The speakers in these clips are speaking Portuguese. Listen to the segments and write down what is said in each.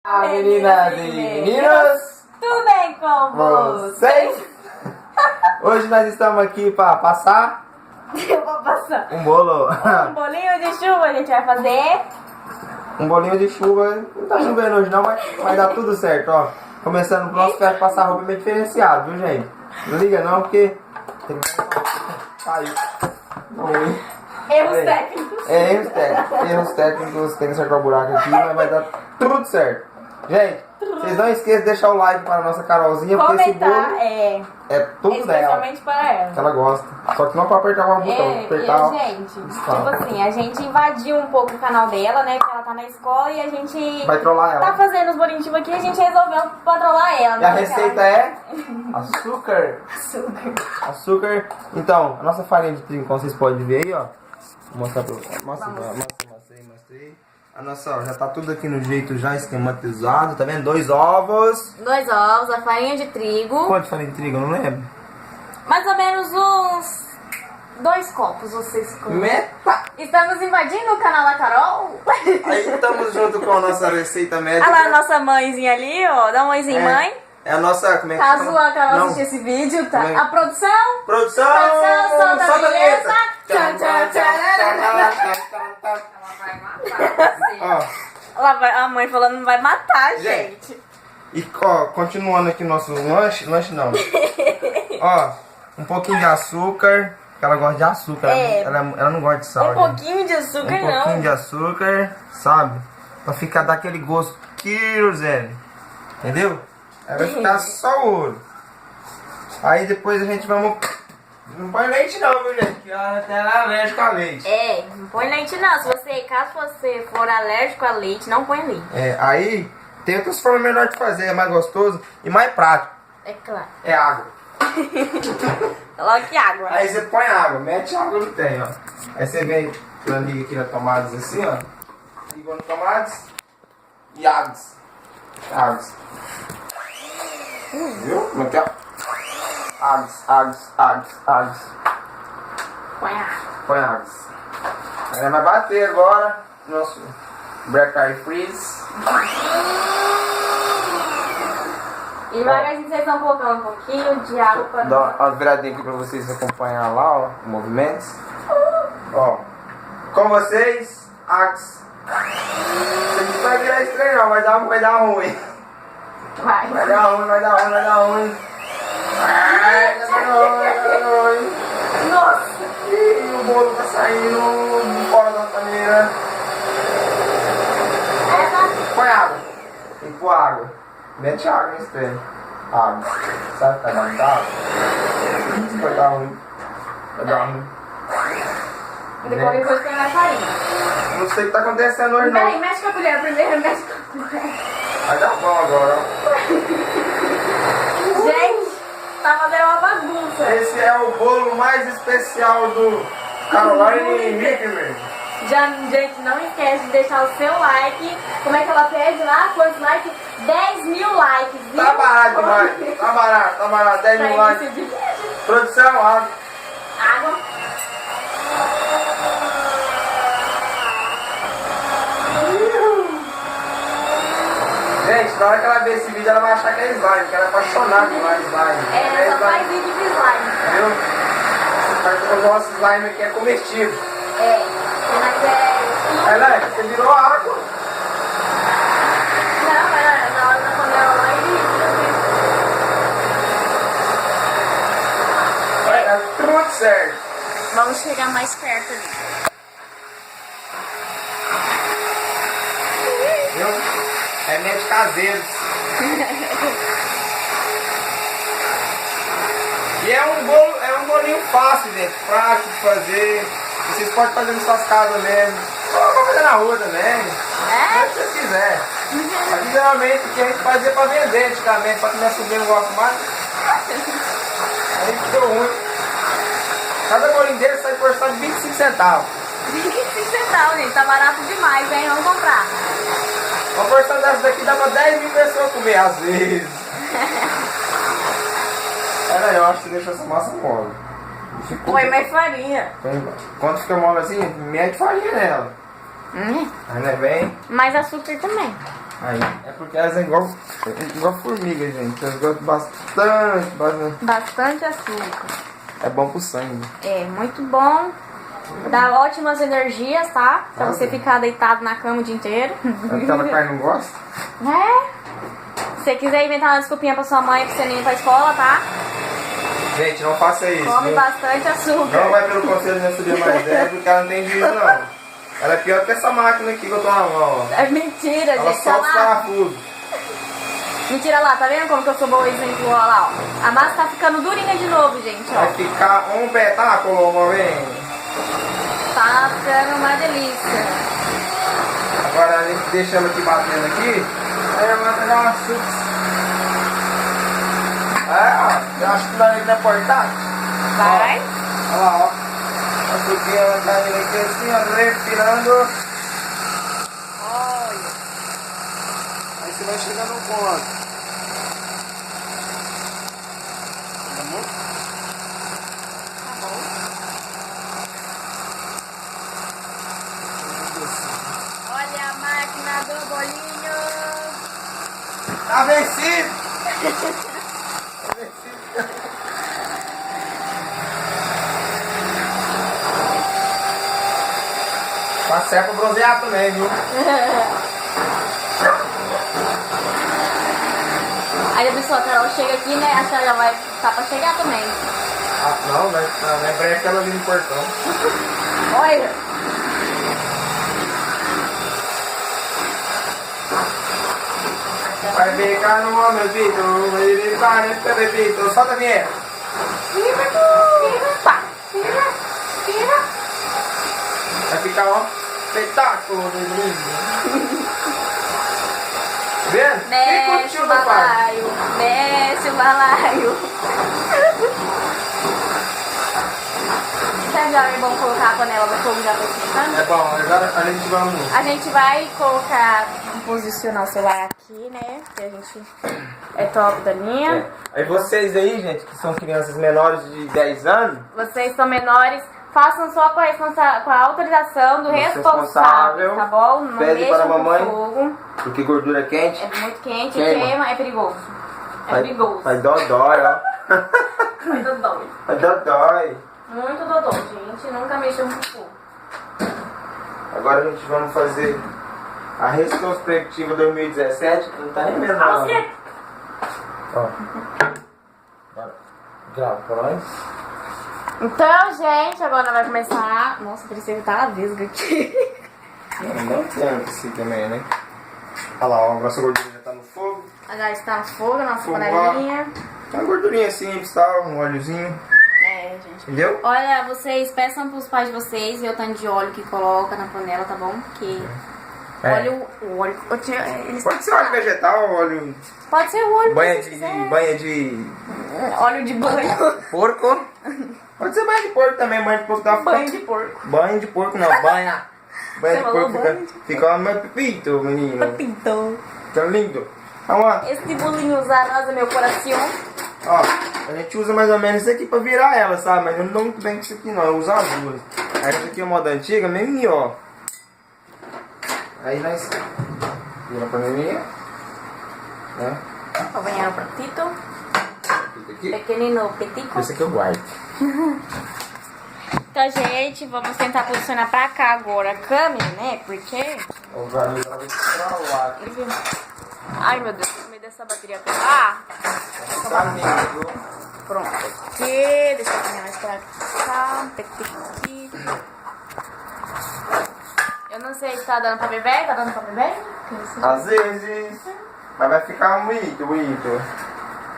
Meninas e meninos, tudo bem com vocês? Hoje nós estamos aqui para passar. Eu vou passar Um bolo. um bolinho de chuva. A gente vai fazer Um bolinho de chuva. Não tá chovendo hoje não, mas vai dar tudo certo, ó. Começando o nosso pé passar roupa meio diferenciado, viu, gente? Não liga não, porque tem que sair. erros técnicos. Erros técnicos, tem que acertar o buraco aqui, mas vai dar tudo certo. Gente, vocês não esqueçam de deixar o like para a nossa Carolzinha, porque esse bolo é tudo dela. Especialmente para ela. Que ela gosta. Só que não para apertar o botão, apertar. Gente, tipo assim, a gente invadiu um pouco o canal dela, né? Porque ela tá na escola e a gente vai trollar ela. Tá fazendo os bolinhos de chuva aqui e a gente resolveu pra trollar ela. E a receita é açúcar. Açúcar. Então, a nossa farinha de trigo, como vocês podem ver aí, ó. Vou mostrar pra vocês. Mostrei. A nossa, ó, já tá tudo aqui no jeito já esquematizado, tá vendo? 2 ovos. 2 ovos, a farinha de trigo. Quanto de farinha de trigo? Eu não lembro. Mais ou menos uns 2 copos, vocês comem. Meta! Estamos invadindo o canal da Karol. Aí estamos junto com a nossa receita médica. Olha lá a nossa mãezinha ali, ó. Dá um oizinho, mãe. É a nossa, como é que Caso chama? a Karol Não. assistir esse vídeo, tá? Como é? A produção. Produção, solta a vinheta. Tchan, tchan, tchan. Ó, Ela vai, a mãe falando vai matar, gente. e ó, continuando aqui nosso lanche não. Ó, um pouquinho de açúcar, que ela gosta de açúcar, ela não gosta de sal. Um pouquinho de açúcar, Um pouquinho de açúcar, sabe? Pra ficar daquele gosto querosene, entendeu? Aí vai ficar só ouro. Aí depois a gente vamos... Não põe leite não, viu, gente? Que ela até é alérgica a leite. Não põe leite não. Caso você for alérgico a leite, não põe leite. Aí tem outras formas melhores de fazer, é mais gostoso e mais prático. É claro. É água. Coloque água. Aí você põe água, mete água no trem, ó. Aí você vem, liga aqui nas tomadas assim, ó. Liga no tomadas e águas. Viu? Como é que é? Águas. Põe águas. Aí ela vai bater agora nosso Black Eye Freeze. E devagarzinho vocês vão colocando um pouquinho de água para... Dá uma viradinha aqui pra vocês acompanhar lá, ó, o movimento. Ó, com vocês, águas. Você não vai virar estranho não, vai dar ruim. Vai dar ruim. Vai dar ruim. Nossa! E o bolo tá saindo fora da panela. Põe água. Tem que pôr água. Mete água nesse trem. Água. Sabe que tá dando água? Vai dar ruim. E depois põe na farinha. Não sei o que tá acontecendo hoje não. Peraí, mexe com a colher primeiro, mexe com a colher. Vai dar bom agora, ó. Gente, tá fazendo uma bagunça. Esse é o bolo mais especial do Caroline Mickey. Gente, não esquece de deixar o seu like. Como é que ela pede lá? Quantos likes? 10 mil likes, viu? Tá barato demais. Tá barato. 10 mil likes. Produção, água. Água. Gente, na hora que ela ver esse vídeo, ela vai achar que é slime, que ela é apaixonada por slime. Ela só faz vídeo de slime. Viu? O nosso slime aqui é comestível. Mas Ela, você virou água. Não, na hora da panela lá Vai dar tudo certo. Vamos chegar mais perto ali. Viu? Remédio caseiro. E é um bolinho fácil, gente. Prático de fazer. Vocês podem fazer nas suas casas mesmo. Ou pode fazer na rua também. Se você quiser. Mas geralmente o que a gente fazia pra vender antigamente, pra que minha sobrinha não gosta mais. Aí ficou ruim. Cada bolinho dele sai por só de 25 centavos. 25 centavos, gente. Tá barato demais, hein? Vamos comprar. Uma porção dessa daqui dá pra 10 mil pessoas comer, às vezes. Eu acho que deixa essa massa mole. Põe mais farinha. Quando fica mole assim, mete farinha nela. Aí não é bem. Mais açúcar também. Aí, é porque elas são igual formiga, gente. Elas gostam bastante. Bastante açúcar. É bom pro sangue. É, muito bom. Dá ótimas energias, tá? Pra você ficar deitado na cama o dia inteiro. Aquela carne não gosta? Se você quiser inventar uma desculpinha pra sua mãe pra você nem ir pra escola, tá? Gente, não faça isso. Come viu? bastante açúcar. Não vai pelo conselho da subir mais 10 porque ela não tem juízo, não. Ela é pior que essa máquina aqui que eu tô na mão, ó. É mentira, Ela gente. solta os Olha lá. parafusos. Mentira lá, tá vendo como que eu sou bom exemplo? Olha lá, ó. A massa tá ficando durinha de novo, gente, ó. Vai ficar um petáculo, uma vez. Tá ficando uma delícia. Agora a gente deixa ela aqui batendo aqui. Aí ela vai pegar uma chuva. Eu acho que vai na portátil. Vai. Olha lá, ó. A suquinha ela tá indo aqui assim, ó, respirando. Olha. Aí você vai chegar no ponto. Tá bom? Tá bom. Olha a máquina do bolinho. Tá vencido! Tá vencido! Tá certo pra bronzear também, viu? Aí a pessoa, a Karol chega aqui, né? Acho que ela já vai estar pra chegar também. Ah, não, né? Brecha ela ali no portão. Olha. Vai ficar no meu bebito, ele parece bebito, solta a vinheta. Pá. Tira. Vai ficar, ó, espetáculo de lindo. Vendo? Quem Desce curtiu o do pai? balaio. Desce o balaio. Será que já é bom colocar a panela no fogo já pra esquentando? É bom, agora a gente vamos. A gente vai colocar, posicionar o celular aqui, né? Que a gente é top da linha. Aí vocês aí, gente, que são crianças menores de 10 anos, Vocês são menores, façam só com a autorização do responsável, responsável, tá bom? Não pede deixa para a no mamãe. fogo. porque gordura é quente, É muito quente, Queima. é perigoso. É perigoso. Vai dói, ó. Vai dodói. Vai dói. Muito dodói, gente. Nunca mexam com fogo. Agora a gente vamos fazer a retrospectiva 2017, que não tá nem vendo nada. Ó. Bora. Grava pra nós. Então, gente, agora vai começar. Nossa, precisa estar a vesga aqui. Não tanto assim também, né? Olha lá, ó, a nossa gordura já tá no fogo. Já está no fogo, a nossa Fogo, panelinha. Uma gordurinha simples, tá? Um óleozinho. É, gente. Entendeu? Olha, vocês peçam pros pais de vocês ver o tanto de óleo que coloca na panela, tá bom? Porque o óleo. Eles Pode ser óleo vegetal, óleo. Pode ser o óleo. Banha que de. você quiser. Banha de. Óleo de banho. Porco. Pode ser banha de porco também, banha de porco dá Banho de porco. Banho de porco não, banha. Banha de falou porco banho fica mais pepito, menino. Pintou. Fica lindo. Vamos lá. Esse bolinho zarosa, meu coração. Ó, a gente usa mais ou menos isso aqui pra virar ela, sabe? Mas eu não dou muito bem com isso aqui não, eu uso as duas. Aí essa aqui é moda antiga, mesmo ó. Aí nós vira a panelinha, né? Vou banhar o pratito. Fica aqui. Pequenino petico. Esse aqui eu guardo. Então, gente, vamos tentar posicionar pra cá agora a câmera, né? Porque... O barulho ela vai pra lá. Ai, meu Deus, com medo dessa bateria acabar. Tá lindo. Pronto, aqui. Deixa eu pegar mais pra cá. Aqui. Eu não sei se tá dando pra beber. Tá dando pra beber? Às vezes. Mas vai ficar muito.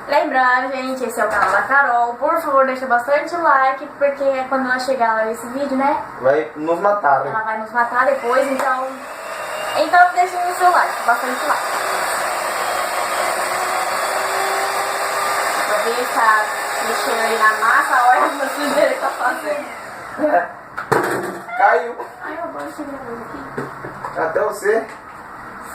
Lembrando, gente, esse é o canal da Karol. Por favor, deixa bastante like, porque quando ela chegar lá nesse vídeo, né? Vai nos matar, Ela né? vai nos matar depois, então deixa no seu like, bastante like. Aproveita mexendo aí na massa, olha a sujeira que tá fazendo. Caiu. Ai, eu vou chegar aqui. Até você.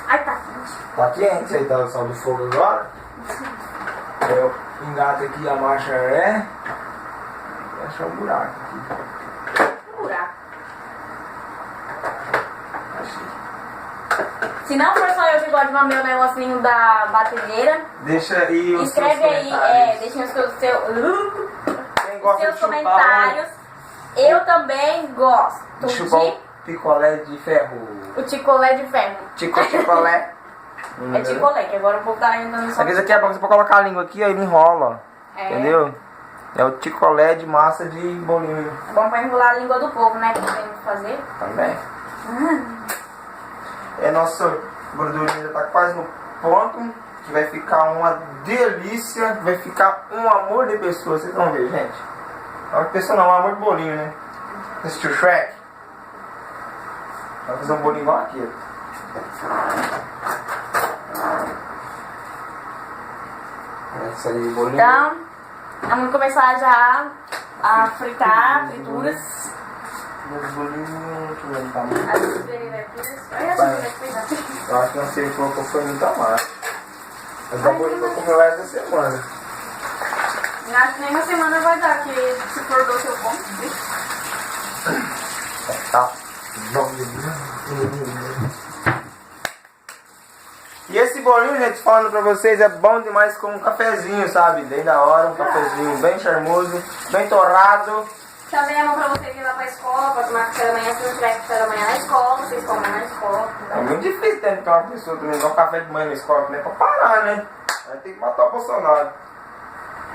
Ai, tá quente. Tá quente, aí tá o sol do fogo agora. Eu engato aqui a marcha ré. Vou achar um buraco aqui. Um buraco. Achei. Se não for só eu que gosto de lamber o negocinho da batedeira, Deixa aí os escreve seus aí, comentários. deixem os Quem gosta seus de chupar, comentários. Eu também gosto de chupar o picolé de ferro. o ticolé de ferro. Ticolé. É ticolé, que agora o povo tá ainda no Aqui aqui é bom, você pode colocar a língua aqui, aí ele enrola. É. Entendeu? É o ticolé de massa de bolinho. É bom pra enrolar a língua do povo, né? Que tem que fazer. Também. É, nossa gordurinha já tá quase no ponto. Que vai ficar uma delícia. Vai ficar um amor de pessoa. Vocês vão ver, gente. Amor de pessoa não, um amor de bolinho, né? Assistiu o Shrek? Vai fazer um bolinho igual aquele. Essa aí, bolinho. Então, vamos começar já a fritar, frituras. Os bolinhos, deixa eu ver o tamanho. As frituras. Eu acho que não sei, colocou foi muito a mais. Mas a bolinha que eu comi lá essa semana. Acho que nem uma semana vai dar, que se for doce eu como. Tá. E esse bolinho, gente, falando pra vocês, é bom demais com um cafezinho, sabe? Bem da hora, um cafezinho bem charmoso, bem torrado. Também é bom pra você ir lá pra escola, pra tomar café da manhã, se não tiver café da manhã na escola, vocês comem na escola. É muito difícil ter uma pessoa também dar um café de manhã na escola, né? Pra parar, né? Vai ter que matar o Bolsonaro.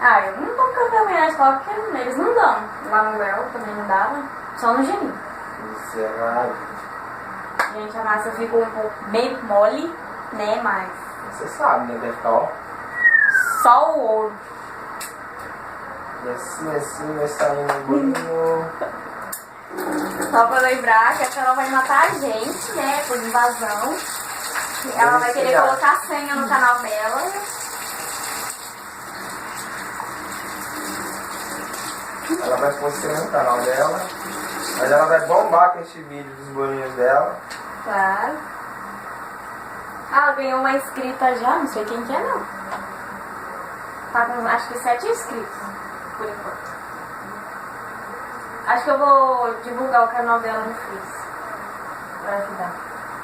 Ah, eu não tomo café da manhã na escola porque eles não dão. Lá no Bel também não dava, só no Geninho. Miserável. Gente, a massa ficou um pouco bem mole, né? Mas Você sabe, né? Deve estar, ó. só o ouro. E assim vai saindo o bolinho. Só pra lembrar que a Karol vai matar a gente, né? Por invasão. Ela vai querer colocar a senha no canal dela. Ela vai postar no canal dela. Mas ela vai bombar com este vídeo dos bolinhos dela. Claro. Ah, ela ganhou uma inscrita já, não sei quem que é não. Tá com acho que 7 inscritos, por enquanto. Acho que eu vou divulgar o canal dela no Face. Pra ajudar.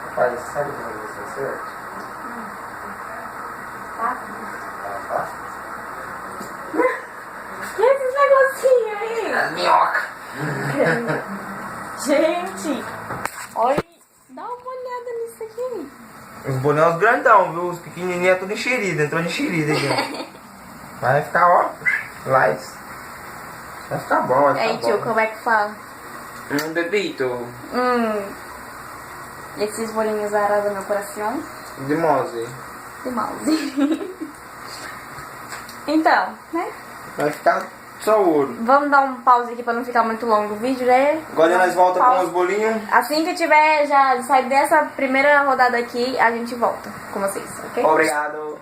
Rapaz, sabe como você certo? Tá? Tá. Que é esses negocinhos aí? A minhoca. Gente, olha, dá uma olhada nisso aqui. Os bolinhos grandão, viu? Os pequenininhos é tudo enxerido, entrou de enxerido aqui. Vai ficar, ó, light. Vai ficar bom, vai ficar Aí, bom. tio, como é que fala? Bebito. Esses bolinhos arrasam meu coração. De mouse. De mouse. Então, né? Vai ficar só ouro. Vamos dar um pause aqui pra não ficar muito longo o vídeo, né? Agora nós voltamos com os bolinhos. Assim que tiver já saído dessa primeira rodada aqui, a gente volta com vocês, ok? Obrigado.